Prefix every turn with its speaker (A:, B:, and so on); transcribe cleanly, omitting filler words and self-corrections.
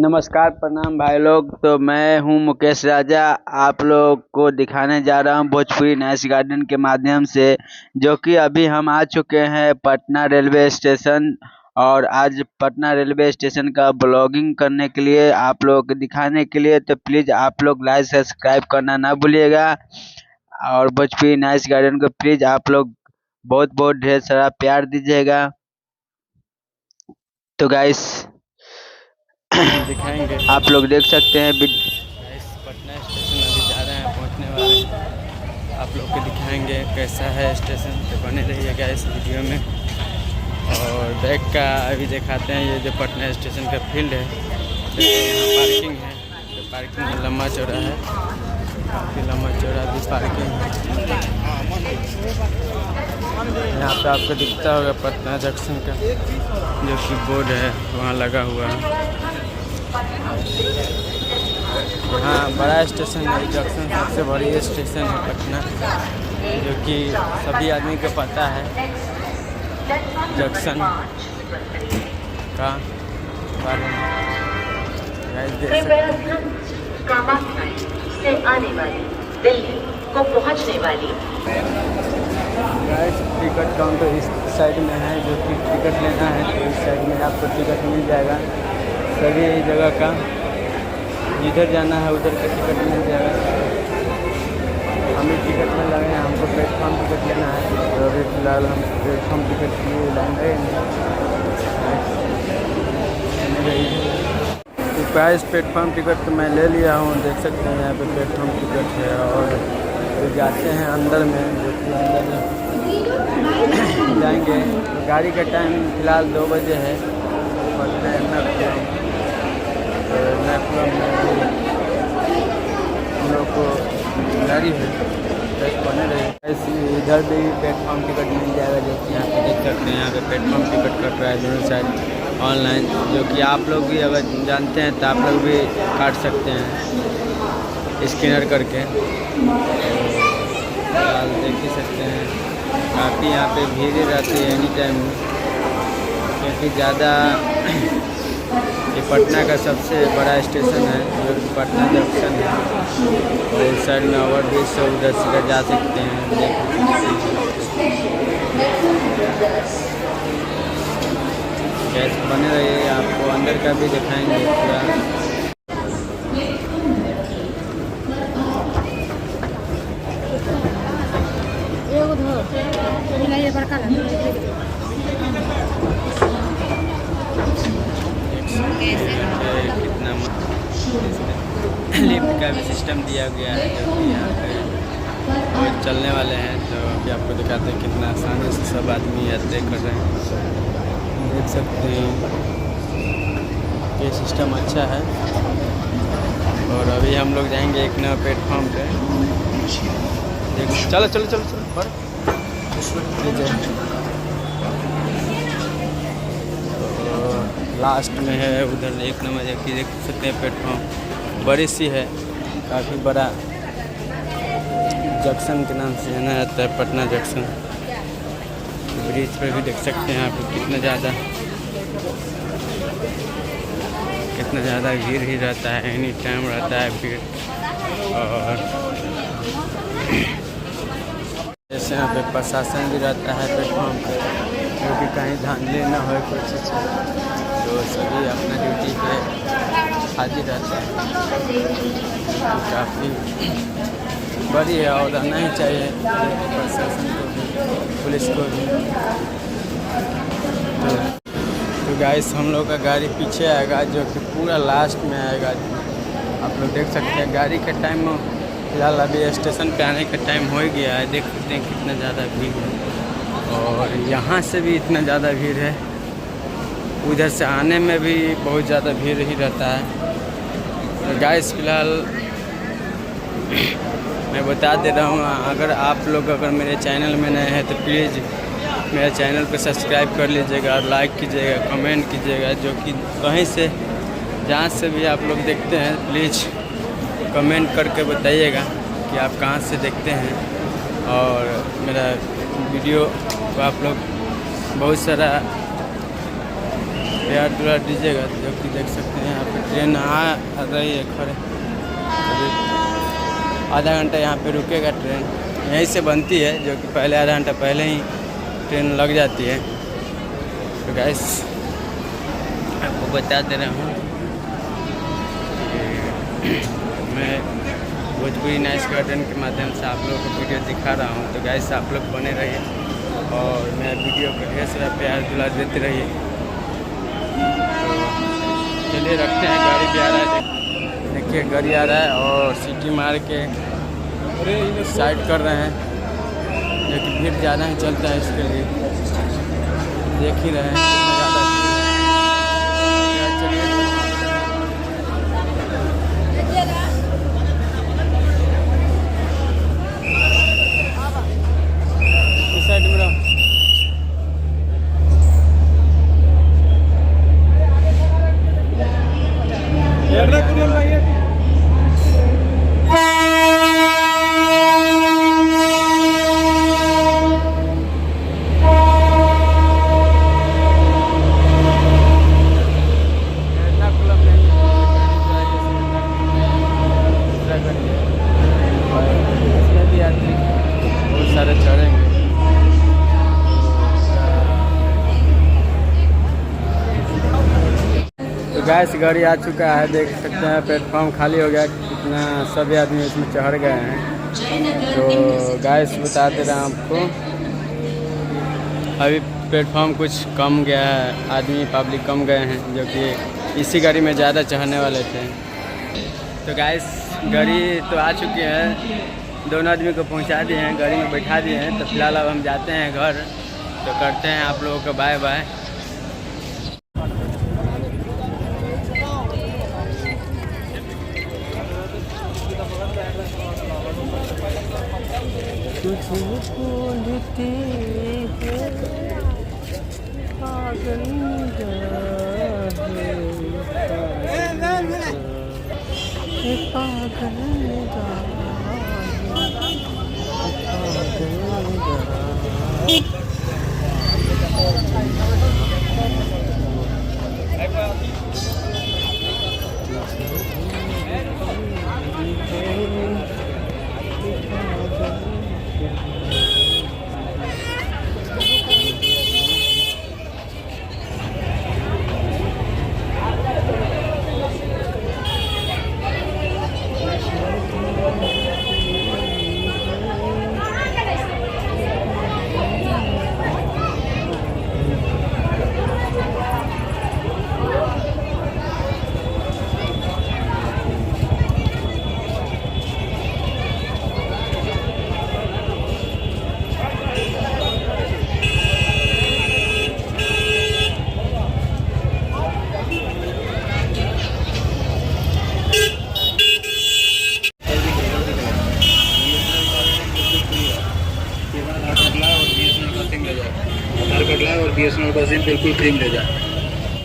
A: नमस्कार, प्रणाम भाई लोग। तो मैं हूं मुकेश राजा, आप लोग को दिखाने जा रहा हूं भोजपुरी नाइस गार्डन के माध्यम से, जो कि अभी हम आ चुके हैं पटना रेलवे स्टेशन। और आज पटना रेलवे स्टेशन का ब्लॉगिंग करने के लिए, आप लोगों को दिखाने के लिए, तो प्लीज़ आप लोग लाइक सब्सक्राइब करना ना भूलिएगा। और भोजपुरी नाइस गार्डन को प्लीज़ आप लोग बहुत बहुत ढेर सारा प्यार दीजिएगा। तो गाइस
B: दिखाएंगे।
A: आप लोग देख सकते हैं
B: गाइस पटना स्टेशन अभी जा रहे हैं, पहुंचने वाले हैं। आप लोग को दिखाएंगे कैसा है स्टेशन, तो बने रहिएगा इस वीडियो में। और बैक का अभी दिखाते हैं। ये जो पटना स्टेशन का फील्ड है, तो यहाँ पार्किंग है। तो पार्किंग लंबा चौड़ा है, काफ़ी लंबा चौड़ा भी पार्किंग है। यहाँ पे आपको दिखता होगा पटना जंक्शन का जो कि बोर्ड है, वहाँ लगा हुआ है। हाँ, बड़ा स्टेशन है जंक्शन, सबसे बड़ी स्टेशन है पटना, जो कि सभी आदमी को पता है जंक्शन का बारे में।
C: कामाख्या से आने वाली दिल्ली को पहुंचने वाली
B: टिकट काउंटर इस साइड में है, जो कि टिकट लेना है तो इस साइड में आपको टिकट मिल जाएगा। सभी जगह का जिधर जाना है उधर का टिकट मिल जाएगा। हमें टिकट में लगे हैं, हमको प्लेटफॉर्म टिकट लेना है, तो अभी फिलहाल हम प्लेटफॉर्म टिकट के लिए लाइन रहेंगे। तो प्राइस प्लेटफॉर्म टिकट तो मैं ले लिया हूँ, देख सकते हैं यहाँ पे प्लेटफॉर्म टिकट है। और तो जाते हैं अंदर में, जो कि अंदर जाएंगे। गाड़ी का टाइम फ़िलहाल 2 बजे है। हम लोग को गाड़ी है, बने रहे। इधर भी प्लेटफॉर्म टिकट मिल जाएगा, जो कि यहाँ पे देख सकते हैं। यहाँ पे प्लेटफॉर्म टिकट कट रहा है दोनों साइड ऑनलाइन, जो कि आप लोग भी अगर जानते हैं तो आप लोग भी काट सकते हैं स्कैनर करके। फिलहाल देख ही सकते हैं काफ़ी यहाँ पे भीड़ ही रहती है एनी टाइम, क्योंकि ज़्यादा ये पटना का सबसे बड़ा स्टेशन है, जो कि पटना जंक्शन है। और इस साइड में ओवर ब्रिज से उधर से जा सकते हैं। कैसे बने रहिए, आपको अंदर का भी दिखाएंगे पूरा। कितना लिफ्ट का भी सिस्टम दिया गया है, जो कि यहाँ पे और चलने वाले हैं। तो अभी आपको दिखाते हैं कितना आसानी से सब आदमी यात्रा कर रहे हैं, देख सकते हैं। ये सिस्टम अच्छा है। और अभी हम लोग जाएंगे एक नया प्लेटफॉर्म पे। चलो चलो चलो चलो पर लास्ट में है उधर एक नंबर, जबकि देख सकते हैं प्लेटफॉर्म बड़ी सी है, काफ़ी बड़ा जंक्शन के नाम से जाना जाता है, पटना जंक्शन। ब्रिज पर भी देख सकते हैं आप कितना ज़्यादा भीड़ ही रहता है, एनी टाइम रहता है भीड़। और जैसे यहाँ पे प्रशासन भी रहता है प्लेटफॉर्म पे, जो कि कहीं धांधली ना हो कोई चीज़, तो सभी अपना ड्यूटी पे हाजिर रहते हैं। काफ़ी बड़ी है और रहना ही चाहिए प्रशासन को भी, पुलिस को भी। तो गाइस हम लोग का गाड़ी पीछे आएगा, जो कि पूरा लास्ट में आएगा। आप लोग देख सकते हैं गाड़ी का टाइम फिलहाल अभी स्टेशन पे आने का टाइम हो गया है। देख सकते हैं कितना ज़्यादा भीड़ है, और यहाँ से भी इतना ज़्यादा भीड़ है, उधर से आने में भी बहुत ज़्यादा भीड़ ही रहता है। तो गाइस फिलहाल मैं बता दे रहा हूँ, अगर आप लोग मेरे चैनल में नए हैं तो प्लीज़ मेरे चैनल को सब्सक्राइब कर लीजिएगा और लाइक कीजिएगा, कमेंट कीजिएगा। जो कि कहीं से जहाँ से भी आप लोग देखते हैं, प्लीज़ कमेंट करके बताइएगा कि आप कहाँ से देखते हैं। और मेरा वीडियो को आप लोग बहुत सारा प्यार दुलार दीजिएगा। जो कि देख सकते हैं यहाँ पे ट्रेन आ रही है खड़े, अभी आधा घंटा यहाँ पे रुकेगा ट्रेन। यहीं से बनती है, जो कि पहले आधा घंटा पहले ही ट्रेन लग जाती है। तो गाइस आपको बता दे रहा हूँ मैं भोजपुरी नाइस गार्डन के माध्यम से आप लोगों को वीडियो दिखा रहा हूँ। तो गाइस आप लोग बने रहिए और मेरा वीडियो को ढेर सारा प्यार दुलार देते रहिए। तो चलिए रखते हैं, गाड़ी भी आ रहा है, देखिए गाड़ी आ रहा है और सीटी मार के साइड कर रहे हैं, जो कि भीड़ ज़्यादा ही चलता है, इसके लिए देख ही रहे हैं कितना ज़्यादा। साइड में रहो। इसमें भी यात्री बहुत सारे चढ़ेंगे। तो गैस गाड़ी आ चुका है, देख सकते हैं प्लेटफॉर्म खाली हो गया, कितना सभी आदमी इसमें चढ़ गए हैं। तो गैस बता दे रहा हूँ आपको, अभी प्लेटफॉर्म कुछ कम गया है, आदमी पब्लिक कम गए हैं, जो कि इसी गाड़ी में ज़्यादा चढ़ने वाले थे। तो गैस गाड़ी तो आ चुकी है, दोनों आदमी को पहुंचा दिए हैं, गाड़ी में बैठा दिए हैं। तो फिलहाल अब हम जाते हैं घर, तो करते हैं आप लोगों को बाय बाय।
D: और BSNL का सिम बिल्कुल फ्री मिल जाए।